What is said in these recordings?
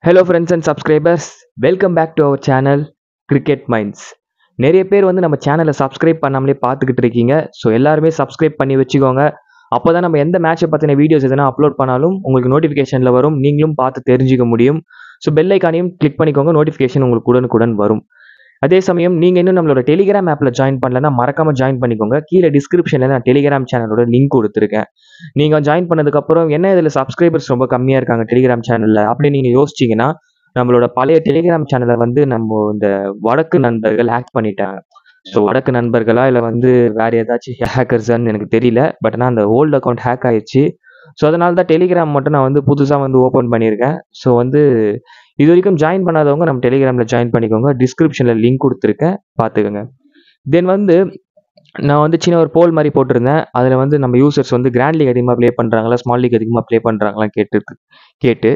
Hello friends and subscribers, welcome back to our channel Cricket Minds. நிறைய பேர் வந்து நம்ம சேனலை சப்ஸ்கிரைப் பண்ணாமலே பார்த்துக்கிட்டு இருக்கீங்க. ஸோ எல்லாருமே சப்ஸ்கிரைப் பண்ணி வச்சுக்கோங்க. அப்போ தான் நம்ம எந்த மேட்சை பற்றின வீடியோஸ் எதனா அப்லோட் பண்ணாலும் உங்களுக்கு நோட்டிஃபிகேஷனில் வரும், நீங்களும் பார்த்து தெரிஞ்சுக்க முடியும். ஸோ பெல் ஐக்கானையும் கிளிக் பண்ணிக்கோங்க, நோட்டிஃபிகேஷன் உங்களுக்கு உடனுக்குடன் வரும். அதே சமயம் நீங்கள் இன்னும் நம்மளோட டெலிகிராம் ஆப்பில் ஜாயின் பண்ணலன்னா மறக்காமல் ஜாயின் பண்ணிக்கோங்க. கீழே டிஸ்கிரிப்ஷனில் நான் டெலிகிராம் சேனலோட லிங்க் கொடுத்துருக்கேன். நீங்கள் ஜாயின் பண்ணதுக்கப்புறம் என்ன இதில் சப்ஸ்கிரைபர்ஸ் ரொம்ப கம்மியாக இருக்காங்க டெலிகிராம் சேனலில் அப்படின்னு நீங்கள் யோசிச்சிங்கன்னா, நம்மளோட பழைய டெலிகிராம் சேனலை வந்து நம்ம இந்த வடக்கு நண்பர்கள் ஹேக் பண்ணிட்டாங்க. ஸோ வடக்கு நண்பர்களா இல்லை வந்து வேறு ஏதாச்சும் ஹேக்கர்ஸான்னு எனக்கு தெரியல. பட் ஆனால் அந்த ஓல்டு அக்கௌண்ட் ஹேக் ஆயிடுச்சு. ஸோ அதனால தான் டெலிகிராம் மட்டும் நான் வந்து புதுசாக வந்து ஓப்பன் பண்ணியிருக்கேன். ஸோ வந்து இது வரைக்கும் ஜாயின் பண்ணாதவங்க நம்ம டெலிகிராமில் ஜாயின் பண்ணிக்கோங்க. டிஸ்கிரிப்ஷனில் லிங்க் கொடுத்துருக்கேன், பார்த்துக்கோங்க. தென் வந்து நான் வந்து சின்ன ஒரு போல் மாதிரி போட்டிருந்தேன். அதில் வந்து நம்ம யூசர்ஸ் வந்து கிராண்ட் லீக் அதிகமாக ப்ளே பண்ணுறாங்களா, ஸ்மால் லீக் அதிகமாக ப்ளே பண்ணுறாங்களா கேட்டு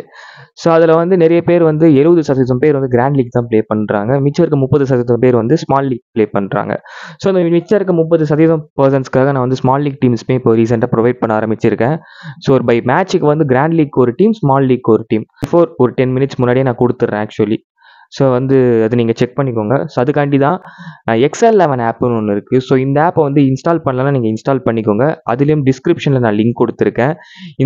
ஸோ அதில் வந்து நிறைய பேர் வந்து 70% பேர் வந்து கிராண்ட் லீக் தான் ப்ளே பண்ணுறாங்க. மிச்சம் இருக்க 30% பேர் வந்து ஸ்மால் லீக் ப்ளே பண்ணுறாங்க. ஸோ அந்த மிச்சம் இருக்க 30% பர்சன்ஸ்க்காக நான் வந்து ஸ்மால் லீக் டீம்ஸ்மே இப்போ ரீசெண்டாக ப்ரொவைட் பண்ண ஆரம்பிச்சிருக்கேன். ஸோ ஒரு பை மேட்ச்சுக்கு வந்து கிராண்ட் லீக் ஒரு டீம், ஸ்மால் லீக் ஒரு டீம். பிஃபோர் ஒரு 10 minutes முன்னாடியே நான் கொடுத்துட்றேன் ஆக்சுவலி. ஸோ வந்து அது நீங்கள் செக் பண்ணிக்கோங்க. ஸோ அதுக்காண்டி தான் XL11 ஆப்னு ஒன்று இருக்குது. ஸோ இந்த ஆப்பை வந்து இன்ஸ்டால் பண்ணலன்னா நீங்கள் இன்ஸ்டால் பண்ணிக்கோங்க. அதுலேயும் டிஸ்கிரிப்ஷனில் நான் லிங்க் கொடுத்துருக்கேன்.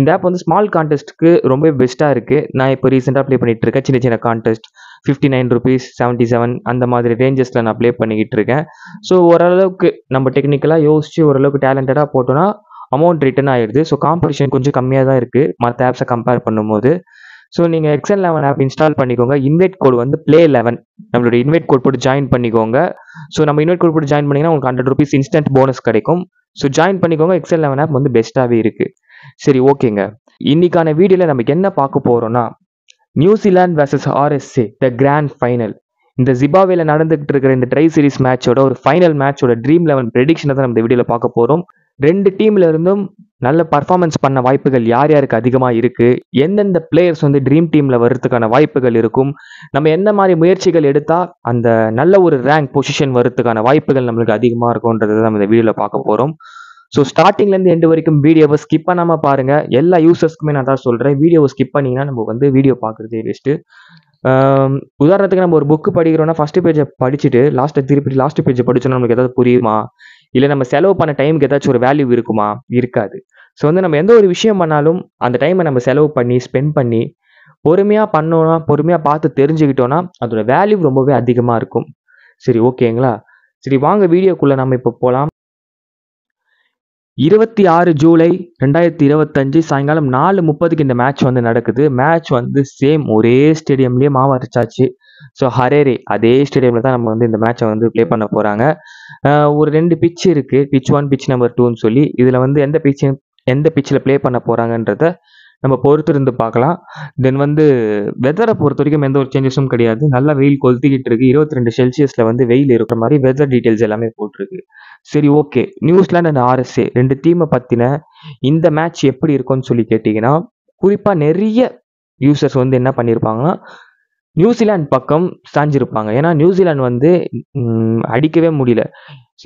இந்த ஆப் வந்து ஸ்மால் கான்டெஸ்ட்டுக்கு ரொம்ப பெஸ்ட்டாக இருக்குது. நான் இப்போ ரீசெண்டாக ப்ளே பண்ணிகிட்டு இருக்கேன். சின்ன சின்ன கான்டெஸ்ட் ₹59, 77 அந்த மாதிரி ரேஞ்சஸில் நான் ப்ளே பண்ணிக்கிட்டு இருக்கேன். ஸோ ஓரளவுக்கு நம்ம டெக்னிக்கலாக யோசித்து ஓரளவுக்கு டேலண்டடாக போட்டோன்னா அமௌண்ட் ரிட்டர்ன் ஆகிடுது. ஸோ காம்படிஷன் கொஞ்சம் கம்மியாக தான் இருக்குது மற்ற ஆப்ஸை கம்பேர் பண்ணும்போது. ஸோ நீங்கள் XL11 ஆப் இன்ஸ்டால் பண்ணிக்கோங்க. இன்வைட் கோட் வந்து Play11 நம்மளோட இன்வைட் கோட் போட்டு ஜாயின் பண்ணிக்கோங்க. ஸோ நம்ம இன்வைட் கோட் போட்டு ஜாயின் பண்ணிங்கன்னா உங்களுக்கு ₹100 இன்ஸ்டன்ட் போனஸ் கிடைக்கும். ஸோ ஜாயின் பண்ணிக்கோங்க. XL11 ஆப் வந்து பெஸ்ட்டாகவே இருக்குது. சரி, ஓகேங்க. இன்னைக்கான வீடியோவில் நமக்கு என்ன பார்க்க போகிறோன்னா, நியூசிலாந்து vs RSA த கிராண்ட் ஃபைனல். இந்த ஜிம்பாப்வேல நடந்துகிட்டு இருக்கிற இந்த ட்ரை சீரிஸ் மேட்சோட ஒரு ஃபைனல் மேட்சோட ட்ரீம் 11 ப்ரெடிக்ஷனை தான் நம்ம இந்த வீடியோவில் பார்க்க போகிறோம். ரெண்டு டீம்ல இருந்தும் நல்ல பர்ஃபார்மன்ஸ் பண்ண வாய்ப்புகள் யார் யாருக்கு அதிகமாக இருக்குது, எந்தெந்த பிளேயர்ஸ் வந்து ட்ரீம் டீமில் வர்றதுக்கான வாய்ப்புகள் இருக்கும், நம்ம எந்த மாதிரி முயற்சிகள் எடுத்தால் அந்த நல்ல ஒரு ரேங்க் பொசிஷன் வர்றதுக்கான வாய்ப்புகள் நம்மளுக்கு அதிகமாக இருக்கும்ன்றதை நம்ம இந்த வீடியோவில் பார்க்க போகிறோம். ஸோ ஸ்டார்டிங்லேருந்து எண்டு வரைக்கும் வீடியோவை ஸ்கிப் பண்ணாமல் பாருங்கள். எல்லா யூசர்ஸ்க்குமே நான் தான் சொல்கிறேன், வீடியோவை ஸ்கிப் பண்ணிங்கன்னா நம்ம வந்து வீடியோ பார்க்குறதே வேஸ்ட்டு. உதாரணத்துக்கு நம்ம ஒரு புக்கு படிக்கிறோன்னா ஃபஸ்ட்டு பேஜை படிச்சுட்டு திருப்பி லாஸ்ட் பேஜை படிச்சோன்னா நமக்கு ஏதாவது புரியுமா, இல்லை நம்ம செலவு பண்ண டைமுக்கு ஏதாச்சும் ஒரு வேல்யூ இருக்குமா? இருக்காது. ஸோ வந்து நம்ம எந்த ஒரு விஷயம் பண்ணாலும் அந்த டைமை நம்ம செலவு பண்ணி ஸ்பெண்ட் பண்ணி பொறுமையாக பண்ணோன்னா, பொறுமையாக பார்த்து தெரிஞ்சுக்கிட்டோன்னா அதோட வேல்யூ ரொம்பவே அதிகமாக இருக்கும். சரி, ஓகேங்களா? சரி, வாங்க வீடியோக்குள்ளே நம்ம இப்போ போகலாம். 26 ஜூலை 2025 சாயங்காலம் 4:30 இந்த மேட்ச் வந்து நடக்குது. மேட்ச் வந்து சேம் ஒரே ஸ்டேடியம்லேயே மாவரைச்சாச்சு. ஸோ ஹரேரே அதே ஸ்டேடியமில் தான் நம்ம வந்து இந்த மேட்சை வந்து ப்ளே பண்ண போகிறாங்க. ஒரு 2 பிட்ச் இருக்குது, pitch 1 pitch number 2ன்னு சொல்லி. இதில் வந்து எந்த பிச்சில் ப்ளே பண்ண போகிறாங்கன்றத நம்ம பொறுத்து இருந்து பார்க்கலாம். தென் வந்து வெதரை பொறுத்த வரைக்கும் எந்த ஒரு சேஞ்சஸும் கிடையாது. நல்லா வெயில் கொளுத்திக்கிட்டு இருக்கு. 22 செல்சியஸில் வந்து வெயில் இருக்கிற மாதிரி வெதர் டீட்டெயில்ஸ் எல்லாமே போட்டிருக்கு. சரி, ஓகே. நியூசிலாந்து அண்ட் RSA ரெண்டு டீமை பற்றின இந்த மேட்ச் எப்படி இருக்கும்னு சொல்லி கேட்டிங்கன்னா, குறிப்பாக நிறைய யூசர்ஸ் வந்து என்ன பண்ணியிருப்பாங்கன்னா நியூசிலாந்து பக்கம் சாஞ்சிருப்பாங்க. ஏன்னா நியூசிலாந்து வந்து அடிக்கவே முடியல.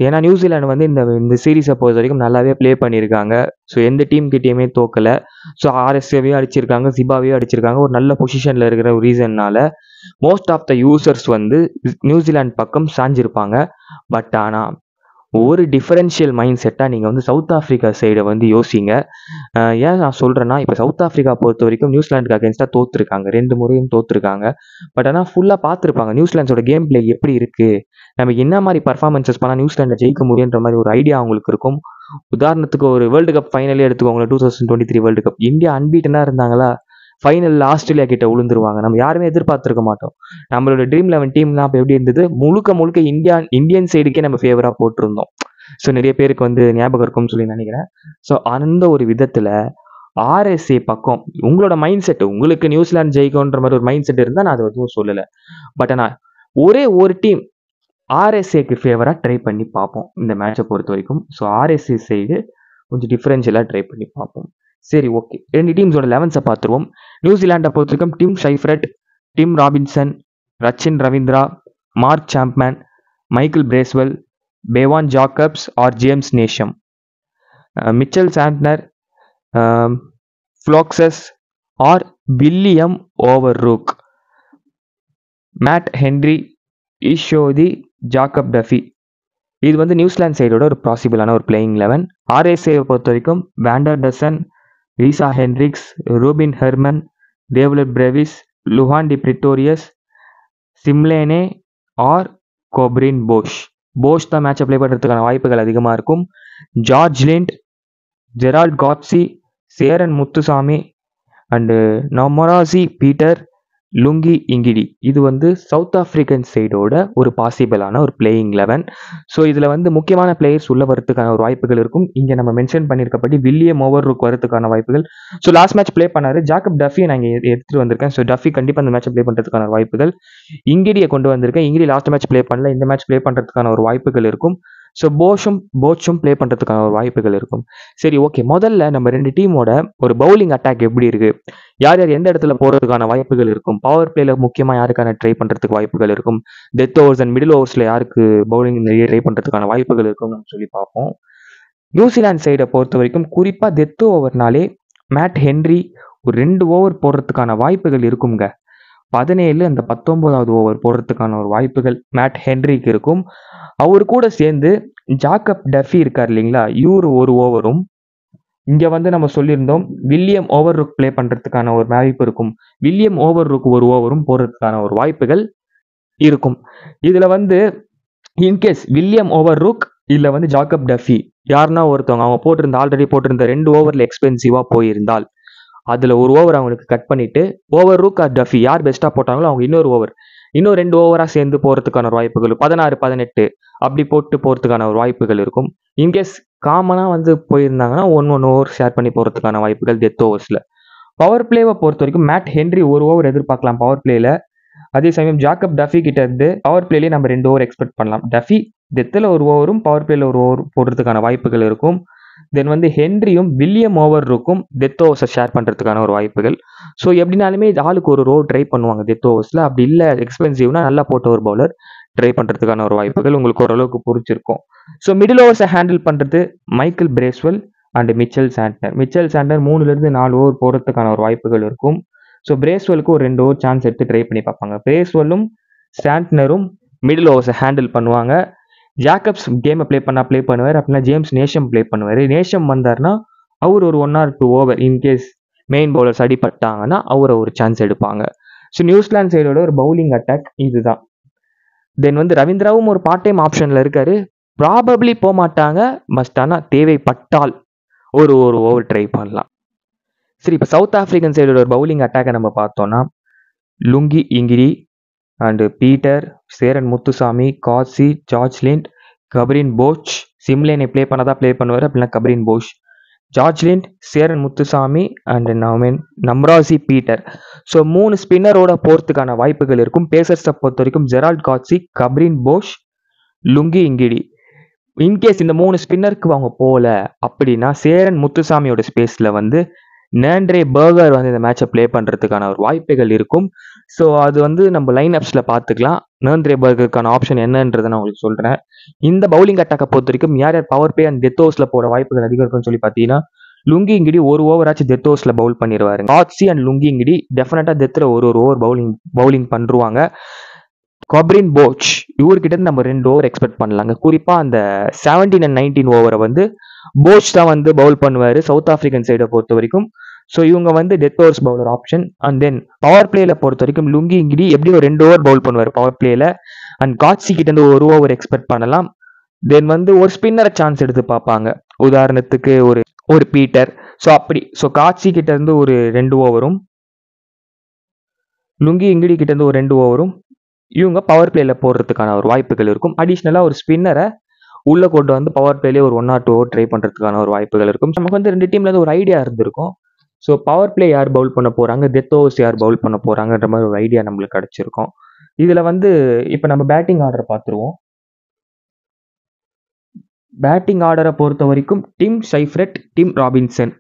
ஏன்னா நியூசிலாந்து வந்து இந்த சீரீஸை பொறுத்த வரைக்கும் நல்லாவே ப்ளே பண்ணியிருக்காங்க. ஸோ எந்த டீம் கிட்டேயுமே தோக்கலை. ஸோ RSAவையும் அடிச்சிருக்காங்க, ஜிம்பாப்வேயும் அடிச்சிருக்காங்க. ஒரு நல்ல பொசிஷனில் இருக்கிற ஒரு ரீசன்னால மோஸ்ட் ஆஃப் த யூசர்ஸ் வந்து நியூசிலாந்து பக்கம் சாஞ்சிருப்பாங்க. பட் ஆனால் ஒரு டிஃபரன்ஷியல் மைண்ட் செட்டாக நீங்கள் வந்து சவுத் ஆஃப்ரிக்கா சைடை வந்து யோசிங்க. ஏன் நான் சொல்கிறேன்னா, இப்போ சவுத் ஆஃப்ரிக்கா பொறுத்த வரைக்கும் நியூசிலாந்துக்கு அகேன்ஸ்டாக தோற்றுருக்காங்க, 2 முறையும் தோற்றுருக்காங்க. பட் ஆனால் ஃபுல்லாக பார்த்துருப்பாங்க நியூசிலாண்டோட கேம் பிளே எப்படி இருக்குது, நம்ம என்ன மாதிரி பர்ஃபார்மன்ஸஸ் பண்ணால் நியூசிலாண்டை ஜெயிக்க முடியுன்ற மாதிரி ஒரு ஐடியா அவங்களுக்கு இருக்கும். உதாரணத்துக்கு ஒரு வேர்ல்டு கப் ஃபைனலே எடுத்துக்கோங்களேன். 2023 வேர்ல்டு கப் இந்தியா அன்பீட்டனாக இருந்தாங்களா, ஃபைனலில் ஆஸ்திரேலியா கிட்ட விழுந்துருவாங்க. நம்ம யாருமே எதிர்பார்த்துருக்க மாட்டோம். நம்மளோட ட்ரீம் 11 டீம்லாம் அப்போ எப்படி இருந்தது, முழுக்க இந்தியன் சைடுக்கே நம்ம ஃபேவராக போட்டிருந்தோம். ஸோ நிறைய பேருக்கு வந்து ஞாபகம் இருக்கும்னு சொல்லி நினைக்கிறேன். ஸோ அந்த ஒரு விதத்தில் RSA பக்கம் உங்களோட மைண்ட் செட், உங்களுக்கு நியூசிலாந்து ஜெயிக்கும்ன்ற மாதிரி ஒரு மைண்ட் செட் இருந்தால் நான் அதை எதுவும் சொல்லலை. பட் ஆனால் ஒரே ஒரு டீம் RSAக்கு ஃபேவராக ட்ரை பண்ணி பார்ப்போம் இந்த மேட்சை பொறுத்த வரைக்கும். ஸோ RSA சைடு கொஞ்சம் டிஃப்ரென்ஷியலாக ட்ரை பண்ணி பார்ப்போம். சரி, ஓகே. ரெண்டு டீம்ஸோட 11 பார்த்துருவோம். நியூசிலாண்டை பொறுத்த வரைக்கும் Tim Seifert, Tim Robinson, Rachin Ravindra, Mark Chapman, Michael Bracewell, Bevon Jacobs or James Neesham, Mitchell Santner, Foulkes or William O'Rourke. Matt Henry, Ish Sodhi, Jacob Duffy. இது வந்து நியூசிலாந்து சைடோட ஒரு பாசிபிளான ஒரு பிளேயிங் 11. ஆர்எஸ்ஏவை பொறுத்த வரைக்கும் Van der Dussen, Reeza Hendricks, Rubin Hermann, David Brevis, Lhuan de Pretorius, Simelane or Corbin Bosch தான் மேட்சை play பண்ணுறதுக்கான வாய்ப்புகள் அதிகமாக இருக்கும். George Linde, Gerald Coetzee, Senuran Muthusamy and நொமராசி பீட்டர், லுங்கி இங்கிடி. இது வந்து சவுத் ஆஃப்ரிக்கன் சைடோட ஒரு பாசிபிளான ஒரு பிளேயிங் 11. ஸோ இதில் வந்து முக்கியமான பிளேயர்ஸ் உள்ள வரதுக்கான ஒரு வாய்ப்புகள் இருக்கும். இங்கே நம்ம மென்ஷன் பண்ணியிருக்கப்படி வில்லியம் ஓவர்ரூக் வரதுக்கான வாய்ப்புகள். ஸோ லாஸ்ட் மேட்ச் ப்ளே பண்ணாரு ஜாக்கப் டஃபி, நான் இங்கே எடுத்துகிட்டு வந்திருக்கேன். ஸோ டஃபி கண்டிப்பாக அந்த மேட்சை ப்ளே பண்ணுறதுக்கான வாய்ப்புகள். இங்கிடியை கொண்டு வந்திருக்கேன். இங்கிடி லாஸ்ட் மேட்ச் ப்ளே பண்ணல, இந்த மேட்ச் ப்ளே பண்ணுறதுக்கான ஒரு வாய்ப்புகள் இருக்கும். ஸோ போச்சும் ப்ளே பண்ணுறதுக்கான ஒரு வாய்ப்புகள் இருக்கும். சரி, ஓகே. முதல்ல நம்ம ரெண்டு டீமோட ஒரு பவுலிங் அட்டாக் எப்படி இருக்கு, யார் யார் எந்த இடத்துல போகிறதுக்கான வாய்ப்புகள் இருக்கும், பவர் பிளேல முக்கியமாக யாருக்கான ட்ரை பண்ணுறதுக்கு வாய்ப்புகள் இருக்கும், டெத் ஓவர்ஸ் அண்ட் மிடில் ஓவர்ஸில் யாருக்கு பவுலிங் நிறைய ட்ரை பண்ணுறதுக்கான வாய்ப்புகள் இருக்கும்னு சொல்லி பார்ப்போம். நியூசிலாந்து சைடை பொறுத்த வரைக்கும் குறிப்பாக டெத் ஓவர்னாலே மேட் ஹென்ரி ஒரு 2 ஓவர் போடுறதுக்கான வாய்ப்புகள் இருக்குங்க. 17 அந்த 19வது ஓவர் போடுறதுக்கான ஒரு வாய்ப்புகள் மேட் ஹென்ரிக்கு இருக்கும். அவரு கூட சேர்ந்து ஜாக்கப் டஃபி இருக்கார் இல்லைங்களா, இவரு ஒரு ஓவரும், இங்கே வந்து நம்ம சொல்லியிருந்தோம் வில்லியம் ஓவர்ரூக் ப்ளே பண்ணுறதுக்கான ஒரு வாய்ப்பு இருக்கும். வில்லியம் ஓவர்ரூக் ஒரு ஓவரும் போடுறதுக்கான ஒரு வாய்ப்புகள் இருக்கும். இதில் வந்து இன்கேஸ் வில்லியம் ஓவர்ரூக் இல்லை வந்து ஜாக்கப் டஃபி யாருன்னா ஒருத்தவங்க அவங்க ஆல்ரெடி போட்டிருந்த 2 ஓவரில் எக்ஸ்பென்சிவாக போயிருந்தால் அதில் ஒரு ஓவர் அவங்களுக்கு கட் பண்ணிவிட்டு ஓவர்ரூக் ஆர் டஃபி யார் பெஸ்ட்டாக போட்டாங்களோ அவங்க இன்னும் 2 ஓவராக சேர்ந்து போகிறதுக்கான ஒரு வாய்ப்புகள் 16, 18 அப்படி போட்டு போகிறதுக்கான ஒரு வாய்ப்புகள் இருக்கும். இன்கேஸ் காமனாக வந்து போயிருந்தாங்கன்னா 1 ஓவர் ஷேர் பண்ணி போகிறதுக்கான வாய்ப்புகள் டெத் ஓவர்ஸில். பவர் பிளேவை பொறுத்த வரைக்கும் மேட் ஹென்ரி ஒரு ஓவர் எதிர்பார்க்கலாம் பவர் பிளேயில். அதே சமயம் ஜாக்கப் டஃபி கிட்ட இருந்து பவர் பிளேலேயே நம்ம 2 ஓவர் எக்ஸ்பெக்ட் பண்ணலாம். டஃபி டெத்தில் ஒரு ஓவரும் பவர் பிளேயில் ஒரு ஓவர் போடுறதுக்கான வாய்ப்புகள் இருக்கும். தென் வந்து ஹென்ரியும் வில்லியம் ஓவர்ரூக்கும் டெத் ஓவர்ஸை ஷேர் பண்ணுறதுக்கான ஒரு வாய்ப்புகள். ஸோ எப்படினாலுமே ஆளுக்கு ஒரு ஓவர் ட்ரை பண்ணுவாங்க டெத் ஓவர்ஸில். அப்படி இல்லை எக்ஸ்பென்சிவ்னா நல்லா போட்ட ஒரு பவுலர் ட்ரை பண்ணுறதுக்கான ஒரு வாய்ப்புகள் உங்களுக்கு ஓரளவுக்கு புரிச்சிருக்கும். ஸோ மிடில் ஓவர்ஸை ஹேண்டில் பண்ணுறது Michael Bracewell and Mitchell Santner. 3லேருந்து 4 ஓவர் போகிறதுக்கான ஒரு வாய்ப்புகள் இருக்கும். ஸோ பிரேஸ்வெலுக்கு ஒரு 2 ஓவர் சான்ஸ் எடுத்து ட்ரை பண்ணி பார்ப்பாங்க. பிரேஸ்வெல்லும் சாண்ட்னரும் மிடில் ஓவர்ஸை ஹேண்டில் பண்ணுவாங்க. ஜாக்கப்ஸ் கேமை ப்ளே பண்ணுவார். அப்படின்னா ஜேம்ஸ் நேஷம் ப்ளே பண்ணுவார். நேஷம் வந்தார்னா அவர் ஒரு 1 or 2 over in case main bowlers அடிப்பட்டாங்கன்னா அவரை ஒரு சான்ஸ் எடுப்பாங்க. ஸோ நியூசிலாந்து சைடோட ஒரு பவுலிங் அட்டாக் இதுதான். தென் வந்து ரவீந்திராவும் ஒரு பார்ட் டைம் ஆப்ஷனில் இருக்காரு. ப்ராபப்ளி போக மாட்டாங்க, பட் ஆனால் தேவைப்பட்டால் ஒரு ஓவர் ட்ரை பண்ணலாம். சரி, இப்போ சவுத் ஆஃப்ரிக்கன் சைடோட ஒரு பவுலிங் அட்டாக்கை நம்ம பார்த்தோம்னா Lungi Ngidi and Peter, Senuran Muthusamy, காசி, ஜார்ஜ் லிண்ட், கப்ரின் போஷ். சிம்லேனை ப்ளே பண்ணுவார். அப்படின்னா Corbin Bosch, George Linde, Senuran Muthusamy and நம்ராசி பீட்டர். ஸோ 3 ஸ்பின்னரோட போகிறதுக்கான வாய்ப்புகள் இருக்கும். பேசர்ஸை பொறுத்த வரைக்கும் Gerald Coetzee, Corbin Bosch, Lungi Ngidi. In case இந்த 3 ஸ்பின்னருக்கு அவங்க போகல அப்படின்னா சேரன் முத்துசாமியோட ஸ்பேஸில் வந்து நேண்ட்ரே பர்கர் வந்து இந்த மேட்சை ப்ளே பண்ணுறதுக்கான ஒரு வாய்ப்புகள் இருக்கும். ஸோ அது வந்து நம்ம லைன் அப்ஸில் பார்த்துக்கலாம். நேண்ட்ரே பர்கருக்கான ஆப்ஷன் என்னன்றதை நான் உங்களுக்கு சொல்கிறேன். இந்த பவுலிங் அட்டாக்கை பொறுத்த வரைக்கும் யார் பவர் பிளே அண்ட் டெத் ஓவர்ஸில் போகிற வாய்ப்புகள் அதிகம் இருக்குன்னு சொல்லி பார்த்தீங்கன்னா லுங்கி இங்கிடி ஒரு ஓவராச்சும் டெத் ஓவர்ஸில் பவுல் பண்ணிடுவாரு. காட்சி அண்ட் லுங்கி இங்கிடி டெஃபினட்டாக டெத்தில் ஒரு ஓவர் பவுலிங் பண்ணுவாங்க. கப்ரின் போஷ் இவர்கிட்ட நம்ம 2 ஓவர் எக்ஸ்பெக்ட் பண்ணலாங்க. குறிப்பாக அந்த 17 and 19 ஓவரை வந்து போஷ் தான் வந்து பவுல் பண்ணுவார் சவுத் ஆஃப்ரிக்கன் சைடை பொறுத்த வரைக்கும். ஸோ இவங்க வந்து death overs bowler option. And then power பிளேல பொறுத்த வரைக்கும் லுங்கி இங்கிடி எப்படி ஒரு 2 ஓவர் பவுல் பண்ணுவார் பவர் பிளேல. அண்ட் காட்சி கிட்ட இருந்து ஒரு ஓவர் எக்ஸ்பெக்ட் பண்ணலாம். தென் வந்து ஒரு ஸ்பின்னரை சான்ஸ் எடுத்து பார்ப்பாங்க. உதாரணத்துக்கு ஒரு பீட்டர். ஸோ அப்படி காட்சி கிட்ட இருந்து ஒரு 2 ஓவரும் லுங்கி இங்கிடி கிட்ட இருந்து ஒரு 2 ஓவரும் இவங்க பவர் பிளேல போடுறதுக்கான ஒரு வாய்ப்புகள் இருக்கும். அடிஷ்னலாக ஒரு ஸ்பின்னரை உள்ளே கொண்டு வந்து பவர் பிளேலேயே ஒரு 1 or 2 ஓவர் ட்ரை பண்ணுறதுக்கான ஒரு வாய்ப்புகள் இருக்கும். நமக்கு வந்து 2 டீம்லேருந்து ஒரு ஐடியா இருந்திருக்கும். ஸோ பவர் பிளே யார் பவுல் பண்ண போகிறாங்க, டெத் ஓவர்ஸ் யார் பவுல் பண்ண போகிறாங்கன்ற மாதிரி ஒரு ஐடியா நம்மளுக்கு கிடச்சிருக்கும். இதில் வந்து இப்போ நம்ம பேட்டிங் ஆர்டரை பார்த்துருவோம். பேட்டிங் ஆர்டரை பொறுத்த வரைக்கும் டிம் ஷைஃப்ரெட், டிம் ராபின்சன்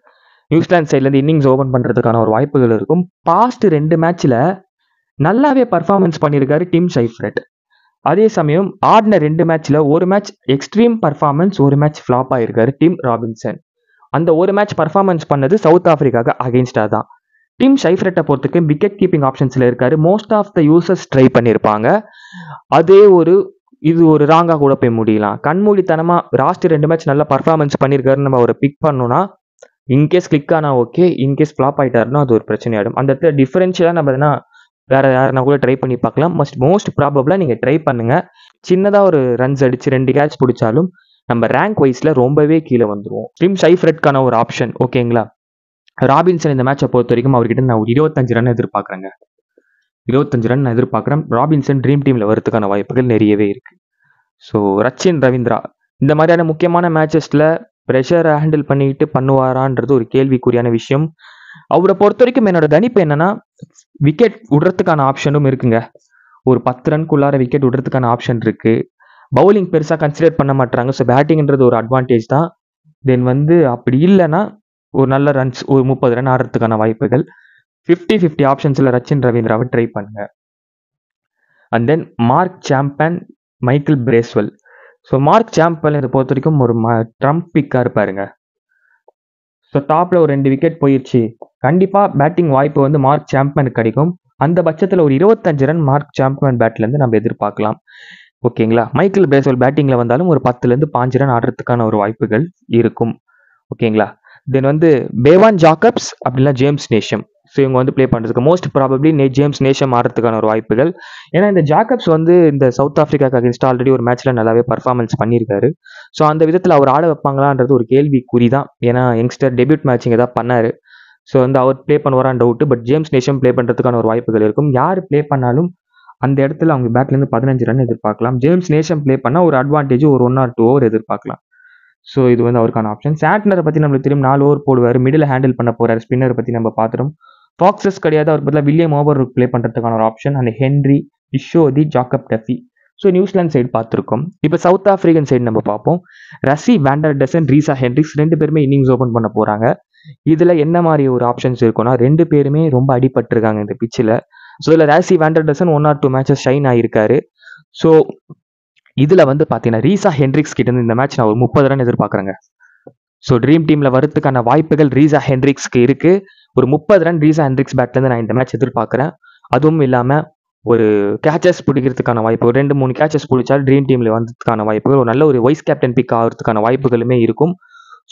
நியூசிலாந்து சைட்லேருந்து இன்னிங்ஸ் ஓபன் பண்ணுறதுக்கான ஒரு வாய்ப்புகள் இருக்கும். பாஸ்ட் 2 மேட்ச்சில் நல்லாவே பர்ஃபார்மன்ஸ் பண்ணியிருக்காரு டிம் ஷைஃப்ரெட். அதே சமயம் ஆடின 2 மேட்ச்சில் ஒரு மேட்ச் எக்ஸ்ட்ரீம் பர்ஃபார்மன்ஸ், ஒரு மேட்ச் ஃப்ளாப் ஆகிருக்காரு டிம் ராபின்சன். அந்த ஒரு மேட்ச் பர்ஃபார்மன்ஸ் பண்ணது சவுத் ஆஃப்ரிக்காவுக்கு அகெயின்ஸ்டாக தான். டீம் ஷைஃப்ரெட்டை பொறுத்தவரைக்கும் விக்கெட் கீப்பிங் ஆப்ஷன்ஸில் இருக்காரு. Most of the users try பண்ணியிருப்பாங்க. அதே இது ஒரு ராங்காக கூட போய் முடியலாம். கண்மூடித்தனமாக லாஸ்ட் 2 மேட்ச் நல்லா பர்ஃபார்மன்ஸ் பண்ணியிருக்காரு நம்ம அவரை பிக் பண்ணோன்னா இன்கேஸ் கிளிக் ஆனால் ஓகே, இன்கேஸ் ஃப்ளாப் ஆகிட்டாருன்னா அது ஒரு பிரச்சனையாயிடும். அந்த இடத்துல டிஃபரன்ஷியலாக நம்ம எதனா வேற யாருன்னா கூட ட்ரை பண்ணி பார்க்கலாம். மோஸ்ட் ப்ராபபிளாக நீங்கள் ட்ரை பண்ணுங்க. சின்னதாக ஒரு ரன்ஸ் அடிச்சு 2 கேட்ச் பிடிச்சாலும் நம்ம ரேங்க் வைஸில் ரொம்பவே கீழே வந்துடுவோம். டீம் ஷைஃப்ரெட்கான ஒரு ஆப்ஷன் ஓகேங்களா. ராபின்சன் இந்த மேட்சை பொறுத்த வரைக்கும் அவர்கிட்ட நான் ஒரு 25 ரன் எதிர்பார்க்குறேங்க. 25 ரன் நான் எதிர்பார்க்குறேன். ராபின்சன் ட்ரீம் டீமில் வரதுக்கான வாய்ப்புகள் நிறையவே இருக்கு. ஸோ ரச்சின் ரவீந்திரா இந்த மாதிரியான முக்கியமான மேட்சஸில் ப்ரெஷரை ஹேண்டில் பண்ணிக்கிட்டு பண்ணுவாரான்றது ஒரு கேள்விக்குறியான விஷயம். அவரை பொறுத்த வரைக்கும் என்னோட கணிப்பு என்னன்னா விக்கெட் விடுறதுக்கான ஆப்ஷனும் இருக்குங்க. ஒரு 10 ரன்குள்ளார விக்கெட் விடுறதுக்கான ஆப்ஷன் இருக்கு. பவுலிங் பெருசாக கன்சிடர் பண்ண மாட்டாங்க. ஸோ பேட்டிங்ன்றது ஒரு அட்வான்டேஜ் தான். தென் அப்படி இல்லைன்னா ஒரு நல்ல ரன்ஸ் ஒரு 30 ரன் ஆடுறதுக்கான வாய்ப்புகள் 50-50 ஆப்ஷன்ஸில் ரச்சின் ரவீந்திராவை ட்ரை பண்ணுங்க. And then mark Samban, Michael Bracewell. So mark Samban இதை பொறுத்த வரைக்கும் ஒரு ட்ரம்ப் பிக்காக இருப்பாருங்க. ஸோ டாப்பில் ஒரு 2 விக்கெட் போயிடுச்சு, கண்டிப்பாக பேட்டிங் வாய்ப்பு மார்க் சாம்பனுக்கு கிடைக்கும். அந்த பட்சத்தில் ஒரு 25 ரன் மார்க் சாம்பன் பேட்லேருந்து நம்ம எதிர்பார்க்கலாம். ஓகேங்களா. மைக்கேல் பிரேஸ்வெல் பேட்டிங்கில் வந்தாலும் ஒரு 10லேருந்து 5 ரன் ஆடுறதுக்கான ஒரு வாய்ப்புகள் இருக்கும். ஓகேங்களா. தென் பேவான் ஜாக்கப்ஸ் அப்படின்னா ஜேம்ஸ் நேஷம். ஸோ இவங்க ப்ளே பண்ணுறதுக்கு மோஸ்ட் ப்ராபப்ளி ஜேம்ஸ் நேஷம் ஆடுறதுக்கான ஒரு வாய்ப்புகள். ஏன்னா இந்த ஜாக்கப்ஸ் இந்த சவுத் ஆஃப்ரிக்காக்கு அகேன்ஸ்ட் ஆல்ரெடி ஒரு மேட்ச்சில் நல்லாவே பர்ஃபார்மன்ஸ் பண்ணியிருக்காரு. ஸோ அந்த விதத்தில் அவர் ஆட வைப்பாங்களான்றது ஒரு கேள்விக்குறி தான். ஏன்னா யங்ஸ்டர் டெபியூட் மேட்சிங் ஏதாவது பண்ணார். ஸோ அவர் ப்ளே பண்ணுவாரான்னு doubt. But James Neesham play பண்ணுறதுக்கான ஒரு வாய்ப்புகள் இருக்கும். யார் ப்ளே பண்ணாலும் அந்த இடத்துல அவங்க பேட்லேருந்து 15 ரன் எதிர்பார்க்கலாம். ஜேம்ஸ் நேஷம் ப்ளே பண்ணால் ஒரு அட்வான்டேஜ் ஒரு 1 or 2 ஓவர் எதிர்பார்க்கலாம். ஸோ இது அவருக்கான ஆப்ஷன். சாட்னரை பற்றி நம்மளுக்கு தெரியும், 4 ஓவர் போடுவார், மிடில் ஹேண்டில் பண்ண போகிறார். ஸ்பின்னரை பற்றி நம்ம பார்த்துட்டோம். ஃபாக்ஸஸ் கிடையாது, அவர் பதிலாக வில்லியம் ஓவர் ப்ளே பண்ணுறதுக்கான ஒரு option. And Henry, Ish Sodhi, Jacob Duffy. So New Zealand side பார்த்துருக்கோம். இப்போ சவுத் ஆஃப்ரிக்கன் சைடு நம்ம பார்ப்போம். ரசி வேண்டர்டசன், ரீசா ஹென்ரிக்ஸ் 2 பேருமே இன்னிங்ஸ் ஓப்பன் பண்ண போகிறாங்க. இதில் என்ன மாதிரி ஒரு ஆப்ஷன்ஸ் இருக்குன்னா 2 பேருமே ரொம்ப அடிபட்டிருக்காங்க இந்த பிச்சில். ஸோ இதில் ராசி வேண்டர்டசன் 1 or 2 மேட்சஸ் ஷைன் ஆகியிருக்காரு. ஸோ இதில் பார்த்தீங்கன்னா ரீசா ஹென்ரிக்ஸ் கிட்ட இந்த மேட்ச் நான் ஒரு 30 ரன் எதிர்பார்க்குறேங்க. ஸோ ட்ரீம் டீமில் வரதுக்கான வாய்ப்புகள் ரீசா ஹென்ரிக்ஸ்க்கு இருக்குது. ஒரு 30 ரன் ரீசா ஹென்ரிக்ஸ் பேட்லேருந்து நான் இந்த மேட்ச் எதிர்பார்க்குறேன். அதுவும் இல்லாமல் ஒரு கேச்சஸ் பிடிக்கிறதுக்கான வாய்ப்பு, ஒரு 2-3 கேச்சஸ் பிடிச்சால் ட்ரீம் டீமில் வந்ததுக்கான வாய்ப்புகள், ஒரு நல்ல ஒரு வைஸ் கேப்டன் பிக் ஆகிறதுக்கான வாய்ப்புகளுமே இருக்கும்.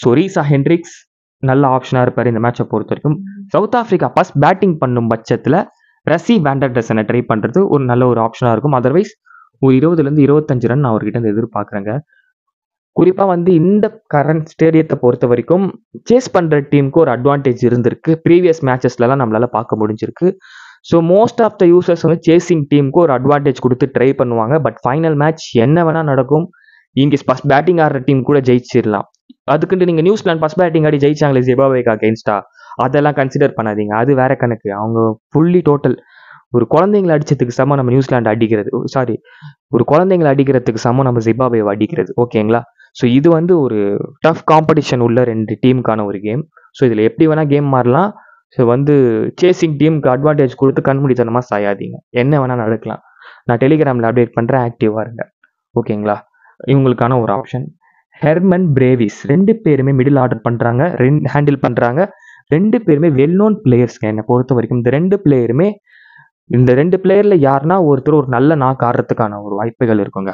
ஸோ ரீசா ஹென்ரிக்ஸ் நல்ல ஆப்ஷனாக இருப்பார் இந்த மேட்சை பொறுத்த வரைக்கும். சவுத் ஆஃப்ரிக்கா ஃபர்ஸ்ட் பேட்டிங் பண்ணும் பட்சத்தில் ரசி வேண்டர்டசனை ட்ரை பண்ணுறது ஒரு நல்ல ஒரு ஆப்ஷனாக இருக்கும். அதர்வைஸ் ஒரு 20லேருந்து 25 ரன் நான் அவர்கிட்ட எதிர்பார்க்குறேங்க. குறிப்பாக இந்த கரண்ட் ஸ்டேடியத்தை பொறுத்த வரைக்கும் சேஸ் பண்ணுற டீமுக்கு ஒரு அட்வான்டேஜ் இருந்திருக்கு. ப்ரீவியஸ் மேட்சஸ்லாம் நம்மளால் பார்க்க முடிஞ்சிருக்கு. So most of the users chasing டீமுக்கு ஒரு அட்வான்டேஜ் கொடுத்து ட்ரை பண்ணுவாங்க. பட் ஃபைனல் மேட்ச் என்ன வேணால் நடக்கும். இங்கே ஃபர்ஸ்ட் பேட்டிங் ஆடுற டீம் கூட ஜெயிச்சிடலாம். அதுக்குன்ட்டு நீங்கள் நியூசிலாந்து ஃபர்ஸ்ட் பேட்டிங் ஆடி ஜெயிச்சாங்களே ஜிம்பாப்வேக்கு அகேன்ஸ்டா, அதெல்லாம் கன்சிடர் பண்ணாதீங்க. அது வேற கணக்கு. அவங்க ஃபுல்லி டோட்டல் ஒரு குழந்தைங்களை அடிச்சதுக்கு சமம் நம்ம நியூசிலாந்து அடிக்கிறது, ஒரு குழந்தைங்களை அடிக்கிறதுக்கு சமம் நம்ம ஜிம்பாப்வேவை அடிக்கிறது. ஓகேங்களா. ஸோ இது ஒரு டஃப் காம்படிஷன் உள்ள 2 டீமுக்கான ஒரு கேம். ஸோ இதில் எப்படி வேணால் கேம் மாறலாம். ஸோ சேசிங் டீமுக்கு அட்வான்டேஜ் கொடுத்து கண்மூடித்தனமாக சாயாதீங்க. என்ன வேணால் நடக்கலாம். நான் டெலிகிராமில் அப்டேட் பண்ணுறேன், ஆக்டிவாக இருங்க. ஓகேங்களா. இவங்களுக்கான ஒரு ஆப்ஷன் ஹெர்மன் பிரேவிஸ். 2 பேருமே மிடில் ஆர்டர் பண்ணுறாங்க, ஹேண்டில் பண்ணுறாங்க. 2 பேருமே வெல் நோன் பிளேயர்ஸ்ங்க என்னை பொறுத்த வரைக்கும். இந்த 2 பிளேயரில் யாருன்னா ஒருத்தர் ஒரு நல்ல நாக் ஆடுறதுக்கான ஒரு வாய்ப்புகள் இருக்குங்க.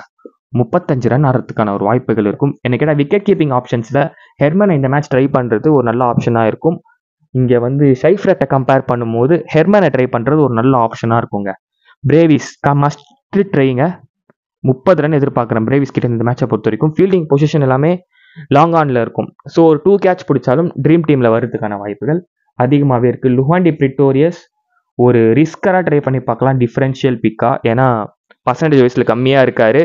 35 ரன் ஆடுறதுக்கான ஒரு வாய்ப்புகள் இருக்கும். எனக்கு கேட்டால் விக்கெட் கீப்பிங் ஆப்ஷன்ஸில் ஹெர்மனை இந்த மேட்ச் ட்ரை பண்ணுறது ஒரு நல்ல ஆப்ஷனாக இருக்கும். இங்கே ஷைஃப்ரெட்டை கம்பேர் பண்ணும்போது ஹெர்மனை ட்ரை பண்ணுறது ஒரு நல்ல ஆப்ஷனாக இருக்குங்க. பிரேவிஸ் மஸ்ட் ட்ரைங்க. 30 ரன் எதிர்பார்க்குறேன் பிரேவிஸ் கிட்ட இந்த மேட்சை பொறுத்த வரைக்கும். ஃபீல்டிங் பொசிஷன் எல்லாமே லாங் ஆனில் இருக்கும். ஸோ ஒரு 2 கேட்ச் பிடிச்சாலும் ட்ரீம் டீமில் வரதுக்கான வாய்ப்புகள் அதிகமாகவே இருக்குது. லுஹாண்டி பிரிட்டோரியஸ் ஒரு ரிஸ்கராக ட்ரை பண்ணி பார்க்கலாம், டிஃபரன்ஷியல் பிக்காக. ஏன்னா பர்சன்டேஜ் வைஸில் கம்மியாக இருக்காரு.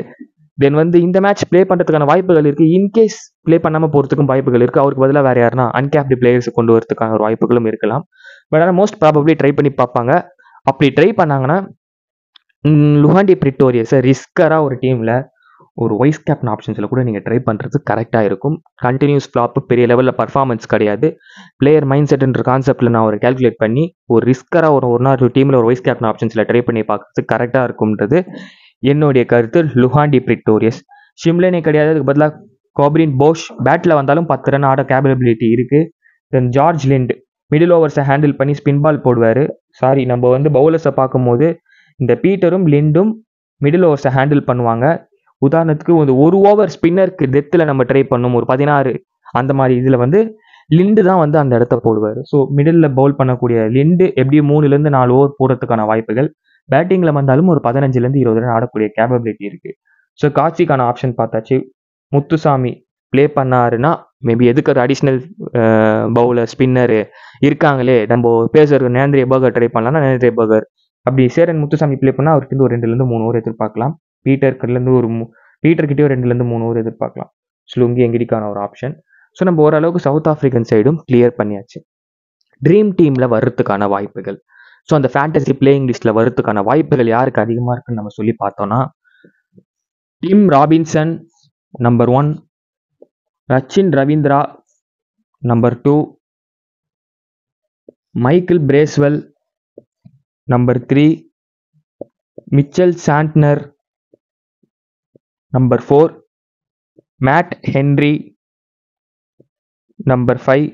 தென் இந்த மேட்ச் ப்ளே பண்ணுறதுக்கான வாய்ப்புகள் இருக்குது. இன்கேஸ் ப்ளே பண்ணாமல் போகிறதுக்கும் வாய்ப்புகள் இருக்குது. அவருக்கு பதிலாக வேறு யாருன்னா அன்கேப்டு பிளேயர்ஸ் கொண்டு வரதுக்கான ஒரு வாய்ப்புகளும் இருக்கலாம். பட் ஆனால் மோஸ்ட் ப்ராபப்ளி ட்ரை பண்ணி பார்ப்பாங்க. அப்படி ட்ரை பண்ணாங்கன்னா லுஹாண்டி பிரிட்டோரியஸை ரிஸ்கராக ஒரு டீமில் ஒரு வைஸ் கேப்டன் ஆப்ஷன்ஸில் கூட நீங்கள் ட்ரை பண்ணுறது கரெக்டாக இருக்கும். கண்டினியூஸ் ஃப்ளாப்பு, பெரிய லெவலில் பர்ஃபார்மன்ஸ் கிடையாது. பிளேயர் மைண்ட் செட்ன்ற கான்செப்டில் நான் ஒரு கால்குலேட் பண்ணி ஒரு ரிஸ்கராக ஒரு 1 or 2 டீமில் ஒரு வைஸ் கேப்டன் ஆப்ஷன்ஸில் ட்ரை பண்ணி பார்க்குறது கரெக்டாக இருக்கும்ன்றது என்னுடைய கருத்து. லுஹாண்டி பிரிட்டோரியஸ் ஷிம்லேனே கிடையாது, அதுக்கு பதிலாக கோப்ரின் போஷ் பேட்டில் வந்தாலும் 10 ரன் ஆட கேபபிலிட்டி இருக்குது. தென் ஜார்ஜ் லிண்ட் மிடில் ஓவர்ஸை ஹேண்டில் பண்ணி ஸ்பின் பால் போடுவார். சாரி, நம்ம வந்து பவுலர்ஸை பார்க்கும்போது இந்த பீட்டரும் லிண்டும் மிடில் ஓவர்ஸை ஹேண்டில் பண்ணுவாங்க. உதாரணத்துக்கு ஒரு ஓவர் ஸ்பின்னருக்கு டெத்தில் நம்ம ட்ரை பண்ணோம், ஒரு 16 அந்த மாதிரி இதில் வந்து லிண்டு தான் வந்து அந்த இடத்த போடுவார். ஸோ மிடில் பவுல் பண்ணக்கூடிய லிண்டு எப்படியும் 3லேருந்து 4 ஓவர் போடுறதுக்கான வாய்ப்புகள், பேட்டிங்கில் வந்தாலும் ஒரு 15லேருந்து 20 ரன் ஆடக்கூடிய கேப்பபிலிட்டி இருக்குது. ஸோ காட்சிக்கான ஆப்ஷன் பார்த்தாச்சு. முத்துசாமி ப்ளே பண்ணாருன்னா மேபி எதுக்கு ஒரு அடிஷ்னல் பவுலர் ஸ்பின்னரு இருக்காங்களே, நம்ம பேசுகிற நேந்திரிய பர்கர் ட்ரை பண்ணலாம்னா நேந்திரிய பர்கர். அப்படி சேரன் முத்துசாமி ப்ளே பண்ணால் அவருக்கு ஒரு 2லேருந்து 3 ஓவர் எதிர்பார்க்கலாம். பீட்டர்கிட்டயும் 2லேருந்து 3 ஓவர் எதிர்பார்க்கலாம். ஸ்லுங்கி எங்கிடிக்கான ஒரு ஆப்ஷன். ஸோ நம்ம ஓரளவுக்கு சவுத் ஆஃப்ரிக்கன் சைடும் கிளியர் பண்ணியாச்சு. ட்ரீம் டீமில் வர்றதுக்கான வாய்ப்புகள், ஸோ அந்த ஃபேண்டசி பிளேயிங் லிஸ்ட்டில் வர்றதுக்கான வாய்ப்புகள் யாருக்கு அதிகமாக இருக்குன்னு நம்ம சொல்லி பார்த்தோன்னா, Tim Robinson number 1, Rachin Ravindra number 2, Michael Bracewell number 3, Mitchell Santner number 4, Matt Henry number 5,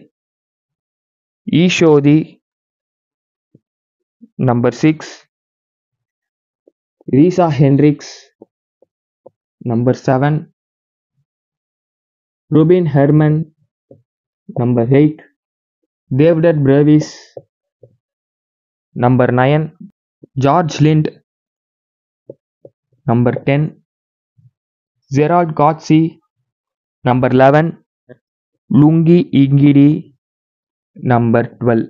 Ish Sodhi number 6, Reeza Hendricks number 7, Rubin Hermann number 8, David Brevis number 9, George Linde number 10, Gerald Coetzee number 11, Lungi Ngidi number 12.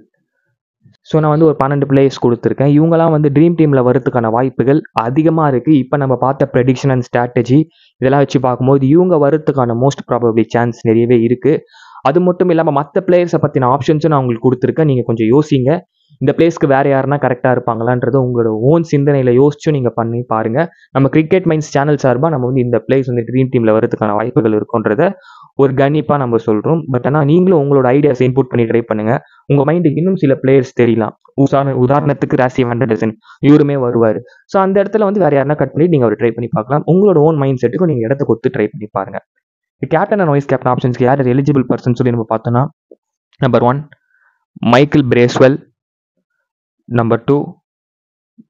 So நான் வந்து ஒரு 12 players கொடுத்துருக்கேன். இவங்கெல்லாம் வந்து dream டீமில் வரதுக்கான வாய்ப்புகள் அதிகமாக இருக்குது. இப்போ நம்ம பார்த்த ப்ரெடிக்ஷன் அண்ட் ஸ்ட்ராட்டஜி இதெல்லாம் வச்சு பார்க்கும்போது இவங்க வரதுக்கான மோஸ்ட் ப்ராபபிளி சான்ஸ் நிறையவே இருக்குது. அது மட்டும் இல்லாமல் மற்ற பிளேயர்ஸை பற்றின ஆப்ஷன்ஸும் நான் உங்களுக்கு கொடுத்துருக்கேன். நீங்கள் கொஞ்சம் யோசிங்க, இந்த பிளேஸ்க்கு வேறு யாருன்னா கரெக்டாக இருப்பாங்களான்றது உங்களோட ஓன் சிந்தனையில் யோசிச்சும் நீங்கள் பண்ணி பாருங்கள். நம்ம கிரிக்கெட் மைண்ட்ஸ் சேனல் சார்பாக நம்ம வந்து இந்த பிளேஸ் வந்து ட்ரீம் டீமில் வரதுக்கான வாய்ப்புகள் இருக்குன்றத ஒரு கணிப்பாக நம்ம சொல்கிறோம். பட் ஆனால் நீங்களும் உங்களோட ஐடியாஸ் இன்புட் பண்ணி ட்ரை பண்ணுங்கள். உங்கள் மைண்டுக்கு இன்னும் சில பிளேயர்ஸ் தெரியலாம். உதாரணத்துக்கு ராசி வெங்கடேசன் இவருமே வருவார். ஸோ அந்த இடத்துல வந்து வேறு யாருன்னா கட் பண்ணி நீங்கள் அவர் ட்ரை பண்ணி பார்க்கலாம். உங்களோட ஓன் மைண்ட் செட்டுக்கும் நீங்கள் இடத்த கொடுத்து ட்ரை பண்ணி பாருங்கள். கேப்டன் அண்ட் வைஸ் கேப்டன் ஆப்ஷன்ஸ்க்கு யார் எலிஜிபிள் பர்சன் சொல்லி நம்ம பார்த்தோன்னா, number 1 Michael Bracewell, number 2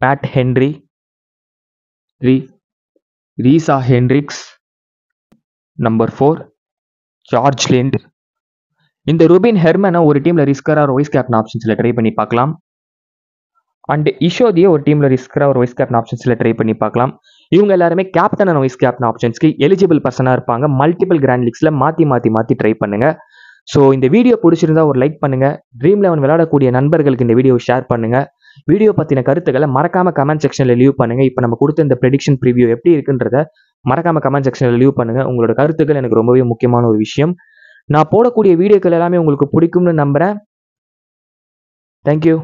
mat Henry, 3 ரீசா Hendricks, number 4 George lint. இந்த ரூபின் ஹெர்மனை ஒரு டீமில் ரிஸ்கராக ஒரு வைஸ் கேப்டன் ஆப்ஷன்ஸில் ட்ரை பண்ணி பார்க்கலாம். அண்ட் இஷோதியை ஒரு டீமில் ரிஸ்கராக ஒரு வைஸ் கேப்டன் ஆப்ஷன்ஸில் ட்ரை பண்ணி பார்க்கலாம். இவங்க எல்லாருமே கேப்டன் அண்ட் வைஸ் கேப்டன் ஆப்ஷன்ஸ்க்கு எலிஜிபிள் பர்சனாக இருப்பாங்க. மல்டிபிள் கிராண்ட் லீக்ஸில் மாற்றி ட்ரை பண்ணுங்கள். ஸோ இந்த வீடியோ பிடிச்சிருந்தா ஒரு லைக் பண்ணுங்கள். ட்ரீம் 11 விளையாடக்கூடிய நண்பர்களுக்கு இந்த வீடியோ ஷேர் பண்ணுங்கள். வீடியோ பற்றின கருத்துக்களை மறக்காமல் கமெண்ட் செக்ஷனில் லீவ் பண்ணுங்கள். இப்போ நம்ம கொடுத்த இந்த ப்ரெடிக்ஷன் ப்ரிவியூ எப்படி இருக்குன்றத மறக்காமல் கமெண்ட் செக்ஷனில் லீவ் பண்ணுங்கள். உங்களோட கருத்துக்கள் எனக்கு ரொம்பவே முக்கியமான ஒரு விஷயம். நான் போடக்கூடிய வீடியோக்கள் எல்லாமே உங்களுக்கு பிடிக்கும்னு நம்புகிறேன். தேங்க்யூ.